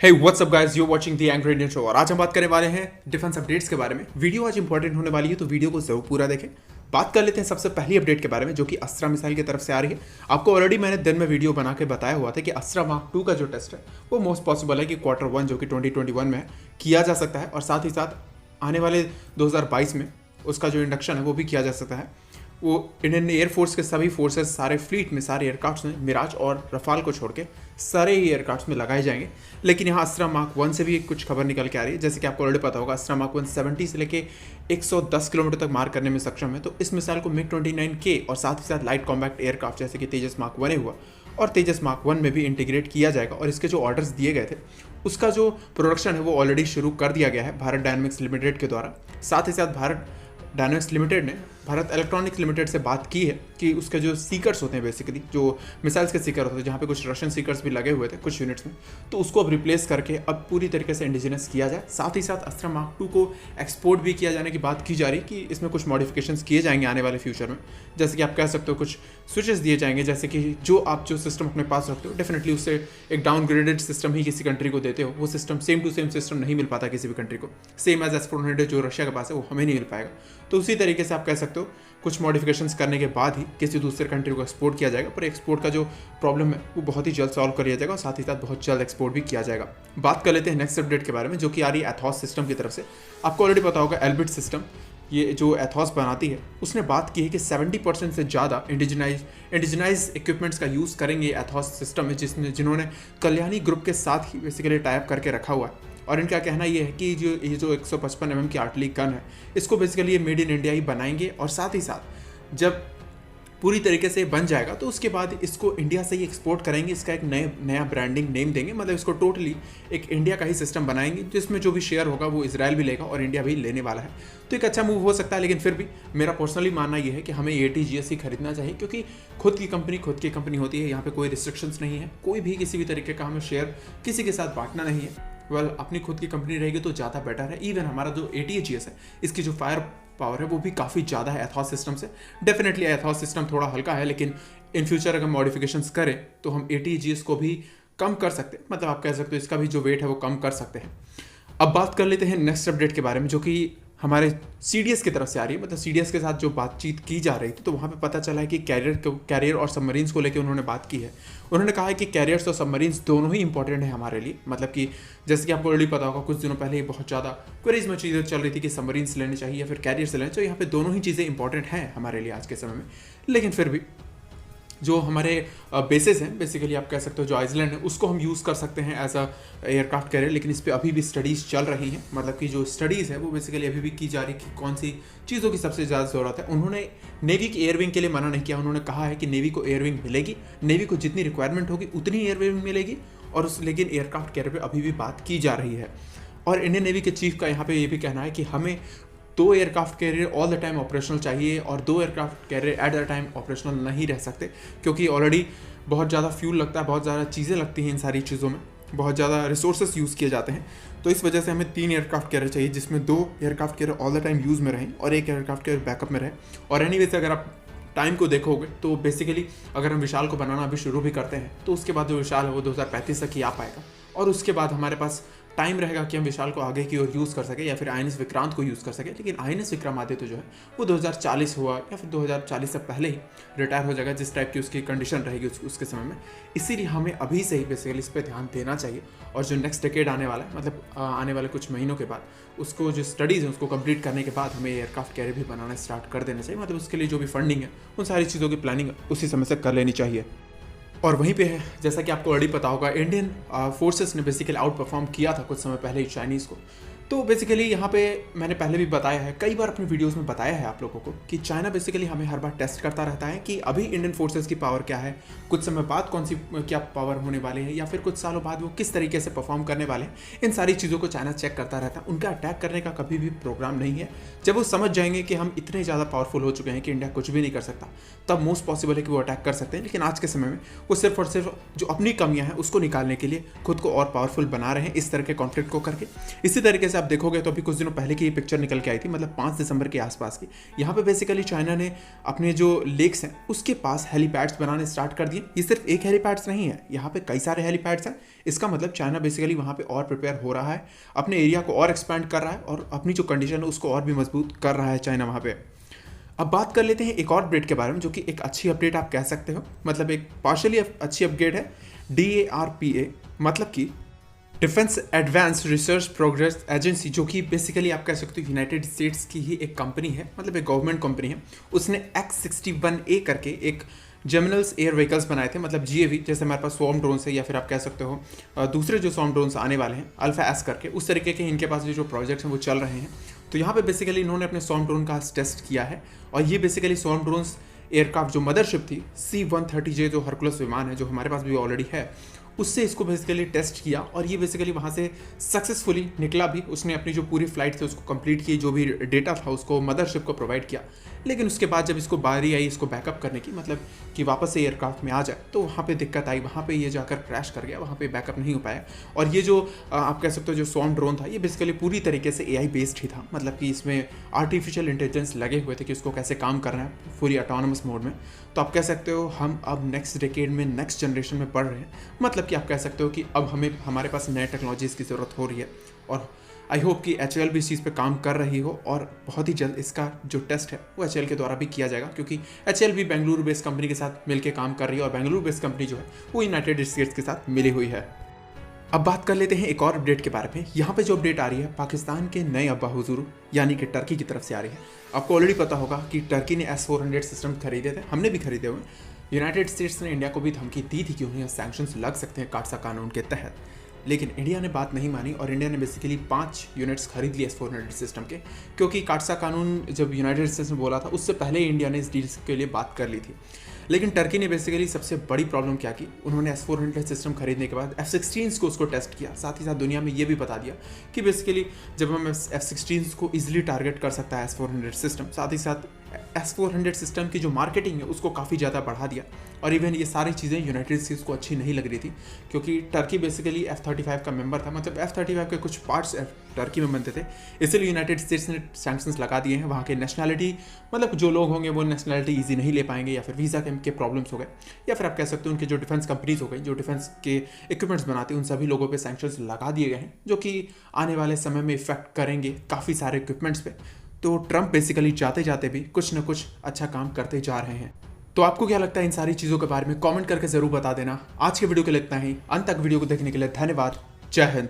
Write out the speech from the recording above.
Hey, what's up guys? You're watching the Angry Indian Show और आज हम बात करने वाले हैं डिफेंस अपडेट्स के बारे में। वीडियो आज इंपॉर्टेंट होने वाली है तो वीडियो को जरूर पूरा देखें। बात कर लेते हैं सबसे पहली अपडेट के बारे में जो कि अस्त्रा मिसाइल की तरफ से आ रही है। आपको ऑलरेडी मैंने दिन में वीडियो बना के बताया हुआ था कि अस्त्रा मार्क 2 का जो टेस्ट है वो मोस्ट पॉसिबल है कि Q1 जो कि 2021 में है किया जा सकता है और साथ ही साथ आने वाले 2022 में उसका जो इंडक्शन है वो भी किया जा सकता है। वो इंडियन एयरफोर्स के सभी फोर्सेस सारे फ्लीट में सारे एयरक्राफ्ट में मिराज और रफाल को छोड़ के सारे ही एयरक्राफ्ट में लगाए जाएंगे। लेकिन यहाँ अस्त्रा मार्क 1 से भी कुछ खबर निकल के आ रही है। जैसे कि आपको ऑलरेडी पता होगा अस्त्रा मार्क 1 70 से लेके 110 किलोमीटर तक मार करने में सक्षम है। तो इस मिसाइल को MiG-29K और साथ ही साथ लाइट कॉम्बैक्ट एयरक्राफ्ट जैसे कि तेजस मार्क 1 हुआ और तेजस मार्क 1 में भी इंटीग्रेट किया जाएगा। और इसके जो ऑर्डर्स दिए गए थे उसका जो प्रोडक्शन है वो ऑलरेडी शुरू कर दिया गया है भारत डायनामिक्स लिमिटेड के द्वारा। साथ ही साथ भारत डायनामिक्स लिमिटेड ने भारत इलेक्ट्रॉनिक्स लिमिटेड से बात की है कि उसके जो सीकर्स होते हैं बेसिकली जो मिसाइल्स के सीकर होते हैं जहाँ पे कुछ रशियन सीकर्स भी लगे हुए थे कुछ यूनिट्स में, तो उसको अब रिप्लेस करके अब पूरी तरीके से इंडिजिनस किया जाए। साथ ही साथ अस्त्रा मार्क 2 को एक्सपोर्ट भी किया जाने की बात की जा रही है कि इसमें कुछ मॉडिफिकेशंस किए जाएंगे आने वाले फ्यूचर में। जैसे कि आप कह सकते हो कुछ स्विचेस दिए जाएंगे, जैसे कि जो सिस्टम अपने पास रखते हो डेफिनेटली उससे एक डाउनग्रेडेड सिस्टम ही किसी कंट्री को देते हो, वो system same to same system नहीं मिल पाता किसी भी कंट्री को। सेम एज S-400 जो रशिया के पास है वो हमें नहीं मिल पाएगा। तो उसी तरीके से आप कह सकते हो कुछ मॉडिफिकेशंस करने के बाद ही किसी दूसरे कंट्री को एक्सपोर्ट किया जाएगा, पर एक्सपोर्ट का जो प्रॉब्लम है वो बहुत ही जल्द सॉल्व कर लिया जाएगा और साथ ही साथ बहुत जल्द एक्सपोर्ट भी किया जाएगा। बात कर लेते हैं नेक्स्ट अपडेट के बारे में जो कि आ रही है एथॉस सिस्टम की तरफ से। आपको ऑलरेडी पता होगा एल्बिट सिस्टम ये जो एथॉस बनाती है उसने बात की है कि 70% से ज़्यादा इंडिजिनाइज इक्विपमेंट्स का यूज़ करेंगे एथॉस सिस्टम में जिन्होंने कल्याणी ग्रुप के साथ ही बेसिकली टाइप करके रखा हुआ है। और इनका कहना ये है कि ये जो 155 mm की आर्टिलरी गन है इसको बेसिकली ये मेड इन इंडिया ही बनाएंगे और साथ ही साथ जब पूरी तरीके से बन जाएगा तो उसके बाद इसको इंडिया से ही एक्सपोर्ट करेंगे। इसका एक नया ब्रांडिंग नेम देंगे, मतलब इसको टोटली एक इंडिया का ही सिस्टम बनाएंगे जिसमें जो भी शेयर होगा वो इजराइल भी लेगा और इंडिया भी लेने वाला है। तो एक अच्छा मूव हो सकता है, लेकिन फिर भी मेरा पर्सनली मानना यह है कि हमें ATGS ही खरीदना चाहिए क्योंकि खुद की कंपनी होती है। यहाँ पे कोई रिस्ट्रिक्शंस नहीं है, कोई भी किसी भी तरीके का हमें शेयर किसी के साथ बांटना नहीं है। अपनी खुद की कंपनी रहेगी तो ज़्यादा बेटर है। इवन हमारा जो ATGS है इसकी जो फायर पावर है वो भी काफ़ी ज़्यादा है एथॉस सिस्टम से। डेफिनेटली एथॉस सिस्टम थोड़ा हल्का है, लेकिन इन फ्यूचर अगर मॉडिफिकेशंस करें तो हम ATGS को भी कम कर सकते हैं, मतलब आप कह सकते हो इसका भी जो वेट है वो कम कर सकते हैं। अब बात कर लेते हैं नेक्स्ट अपडेट के बारे में जो कि हमारे CDS की तरफ से आ रही है। मतलब CDS के साथ जो बातचीत की जा रही थी तो वहाँ पे पता चला है कि कैरियर और सबमरीन्स को लेकर उन्होंने बात की है। उन्होंने कहा है कि कैरियर्स और सबमरीन्स दोनों ही इंपॉर्टेंट है हमारे लिए। मतलब कि जैसे कि आपको ऑलरेडी पता होगा कुछ दिनों पहले ही बहुत ज़्यादा क्वेरीज में चीज़ें चल रही थी कि सबमरीन्स लेने चाहिए या फिर कैरियर्स लेने चाहिए। यहाँ पे दोनों ही चीज़ें इंपॉर्टेंट हैं हमारे लिए आज के समय में। लेकिन फिर भी जो हमारे बेसेस हैं बेसिकली आप कह सकते हो जो आइसलैंड है उसको हम यूज़ कर सकते हैं एज अ एयरक्राफ्ट कैरियर, लेकिन इस पर अभी भी स्टडीज़ चल रही हैं। मतलब कि जो स्टडीज़ है वो बेसिकली अभी भी की जा रही है कि कौन सी चीज़ों की सबसे ज़्यादा ज़रूरत है। उन्होंने नेवी की एयरविंग के लिए मना नहीं किया, उन्होंने कहा है कि नेवी को एयरविंग मिलेगी, नेवी को जितनी रिक्वायरमेंट होगी उतनी एयरविंग मिलेगी और लेकिन एयरक्राफ्ट कैरियर पर अभी भी बात की जा रही है। और इंडियन नेवी के चीफ का यहाँ पे ये भी कहना है कि हमें 2 aircraft carrier all the time operational चाहिए और 2 aircraft carrier at the time operational नहीं रह सकते क्योंकि ऑलरेडी बहुत ज़्यादा फ्यूल लगता है, बहुत ज़्यादा चीज़ें लगती हैं इन सारी चीज़ों में, बहुत ज़्यादा रिसोर्सेज यूज़ किए जाते हैं। तो इस वजह से हमें 3 एयरक्राफ्ट कैरियर चाहिए जिसमें 2 aircraft carrier all the time use में रहें और 1 एयरक्राफ्ट कैरियर बैकअप में रहे। और एनीवे से अगर आप टाइम को देखोगे तो बेसिकली अगर हम विशाल को बनाना अभी शुरू भी करते हैं तो उसके बाद जो विशाल है वो 2035 तक ही आ पाएगा और उसके बाद हमारे पास टाइम रहेगा कि हम विशाल को आगे की ओर यूज़ कर सके या फिर INS विक्रांत को यूज़ कर सके। लेकिन INS विक्रमादित्य जो है वो 2040 हुआ या फिर 2040 से पहले ही रिटायर हो जाएगा जिस टाइप की उसकी कंडीशन रहेगी उसके समय में। इसीलिए हमें अभी से ही बेसिकली इस पर ध्यान देना चाहिए और जो नेक्स्ट डेकेड आने वाला है मतलब आने वाले कुछ महीनों के बाद उसको जो स्टडीज़ हैं उसको कंप्लीट करने के बाद हमें एयरक्राफ्ट कैरियर भी बनाना स्टार्ट कर देना चाहिए। मतलब उसके लिए जो भी फंडिंग है उन सारी चीज़ों की प्लानिंग उसी समय से कर लेनी चाहिए। और वहीं पे है जैसा कि आपको ऑलरेडी पता होगा इंडियन फोर्सेस ने बेसिकली आउट परफॉर्म किया था कुछ समय पहले ही चाइनीज़ को। तो बेसिकली यहाँ पे मैंने पहले भी बताया है, कई बार अपने वीडियोस में बताया है आप लोगों को कि चाइना बेसिकली हमें हर बार टेस्ट करता रहता है कि अभी इंडियन फोर्सेस की पावर क्या है, कुछ समय बाद कौन सी क्या पावर होने वाली है या फिर कुछ सालों बाद वो किस तरीके से परफॉर्म करने वाले हैं। इन सारी चीज़ों को चाइना चेक करता रहता है। उनका अटैक करने का कभी भी प्रोग्राम नहीं है। जब वो समझ जाएंगे कि हम इतने ज़्यादा पावरफुल हो चुके हैं कि इंडिया कुछ भी नहीं कर सकता तब मोस्ट पॉसिबल है कि वो अटैक कर सकते हैं। लेकिन आज के समय में वो सिर्फ और सिर्फ जो अपनी कमियाँ हैं उसको निकालने के लिए खुद को और पावरफुल बना रहे हैं इस तरह के कॉन्फ्लिक्ट को करके। इसी तरीके से आप देखोगे तो अभी कुछ दिनों पहले की ये पिक्चर निकल के आई थी, मतलब 5 दिसंबर के आसपास की। यहाँ पे बेसिकली चाइना ने अपने जो लेक्स हैं उसके पास हेलीपैड्स बनाने स्टार्ट कर दिए। ये सिर्फ एक हेलीपैड्स नहीं है, यहाँ पे कई सारे हेलीपैड्स हैं। इसका मतलब चाइना बेसिकली वहाँ पे और प्रिपेयर हो रहा है, अपने एरिया को और एक्सपैंड कर रहा है और अपनी जो कंडीशन है उसको और भी मजबूत कर रहा है चाइना वहाँ पे। अब बात कर लेते हैं एक और अपडेट के बारे में, जो कि एक अच्छी अपडेट आप कह सकते हो, मतलब एक पार्शियली अच्छी अपडेट है। DARPA मतलब कि defence advance research progress agency, जो कि बेसिकली आप कह सकते हो यूनाइटेड स्टेट्स की ही एक कंपनी है, मतलब एक गवर्नमेंट कंपनी है। उसने X-61A करके एक जेमिनल्स एयर व्हीकल्स बनाए थे, मतलब GAV, जैसे हमारे पास स्वॉर्म ड्रोन्स है या फिर आप कह सकते हो दूसरे जो स्वॉर्म ड्रोन्स आने वाले हैं अल्फा एस करके, उस तरीके के इनके पास जो प्रोजेक्ट्स हैं वो चल रहे हैं। तो यहाँ पे बेसिकली इन्होंने अपने स्वॉर्म ड्रोन का टेस्ट किया है और ये बेसिकली स्वॉर्म ड्रोन्स एयरक्राफ्ट जो मदरशिप थी C-130J जो हरकुलस विमान है, जो हमारे पास भी ऑलरेडी है, उससे इसको बेसिकली टेस्ट किया और ये बेसिकली वहाँ से सक्सेसफुली निकला भी। उसने अपनी जो पूरी फ्लाइट थी उसको कंप्लीट की, जो भी डेटा था उसको मदरशिप को प्रोवाइड किया। लेकिन उसके बाद जब इसको बारी आई इसको बैकअप करने की, मतलब कि वापस से एयरक्राफ्ट में आ जाए, तो वहाँ पे दिक्कत आई, वहाँ पे ये जाकर क्रैश कर गया, वहाँ पे बैकअप नहीं हो पाया। और ये जो आप कह सकते हो जो स्वॉर्म ड्रोन था, ये बेसिकली पूरी तरीके से AI बेस्ड ही था, मतलब कि इसमें आर्टिफिशियल इंटेलिजेंस लगे हुए थे कि उसको कैसे काम करना है पूरी ऑटोनमस मोड में। तो आप कह सकते हो हम अब नेक्स्ट डेकेड में नेक्स्ट जनरेशन में पढ़ रहे हैं, मतलब कि आप कह सकते हो कि अब हमारे पास नए टेक्नोलॉजीज़ की ज़रूरत हो रही है। और आई होप कि HAL भी इस चीज़ पे काम कर रही हो और बहुत ही जल्द इसका जो टेस्ट है वो HAL के द्वारा भी किया जाएगा, क्योंकि HAL भी बेंगलुरु बेस्ड कंपनी के साथ मिलकर काम कर रही है और बेंगलुरु बेस्ड कंपनी जो है वो यूनाइटेड स्टेट्स के साथ मिली हुई है। अब बात कर लेते हैं एक और अपडेट के बारे में। यहाँ पे जो अपडेट आ रही है पाकिस्तान के नए अब्बा हुजूर यानी कि टर्की की तरफ से आ रही है। आपको ऑलरेडी पता होगा कि टर्की ने S-400 सिस्टम खरीदे थे, हमने भी खरीदे हुए। यूनाइटेड स्टेट्स ने इंडिया को भी धमकी दी थी कि उन्हें सैंक्शंस लग सकते हैं काटसा कानून के तहत, लेकिन इंडिया ने बात नहीं मानी और इंडिया ने बेसिकली 5 यूनिट्स खरीद लिए S-400 सिस्टम के, क्योंकि काटसा कानून जब यूनाइटेड स्टेट्स ने बोला था उससे पहले इंडिया ने इस डील के लिए बात कर ली थी। लेकिन टर्की ने बेसिकली सबसे बड़ी प्रॉब्लम क्या की, उन्होंने S-400 सिस्टम खरीदने के बाद F-16 को उसको टेस्ट किया, साथ ही साथ दुनिया में ये भी बता दिया कि बेसिकली जब हम F-16 को इजीली टारगेट कर सकता है S-400 सिस्टम, साथ ही साथ S-400 सिस्टम की जो मार्केटिंग है उसको काफ़ी ज़्यादा बढ़ा दिया। और इवन ये सारी चीज़ें यूनाइटेड स्टेट्स को अच्छी नहीं लग रही थी, क्योंकि टर्की बेसिकली F-35 का मेंबर था, मतलब F-35 के कुछ पार्ट्स टर्की में बनते थे, इसलिए यूनाइटेड स्टेट्स ने सैंक्शंस लगा दिए हैं। वहाँ के नेशनैलिटी, मतलब जो लोग होंगे वो नेशनैलिटी ईजी नहीं ले पाएंगे, या फिर वीज़ा के प्रॉब्लम्स हो गए, या फिर आप कह सकते हो उनके जो डिफेंस कंपनीज हो गई जो डिफेंस के इक्विपमेंट्स बनाते हैं, उन सभी लोगों पे सैंक्शंस लगा दिए गए हैं, जो कि आने वाले समय में इफेक्ट करेंगे काफ़ी सारे इक्विपमेंट्स पे। तो ट्रंप बेसिकली जाते जाते भी कुछ ना कुछ अच्छा काम करते जा रहे हैं। तो आपको क्या लगता है इन सारी चीज़ों के बारे में? कमेंट करके ज़रूर बता देना। आज के वीडियो के लिए इतना ही। अंत तक वीडियो को देखने के लिए धन्यवाद। जय हिंद।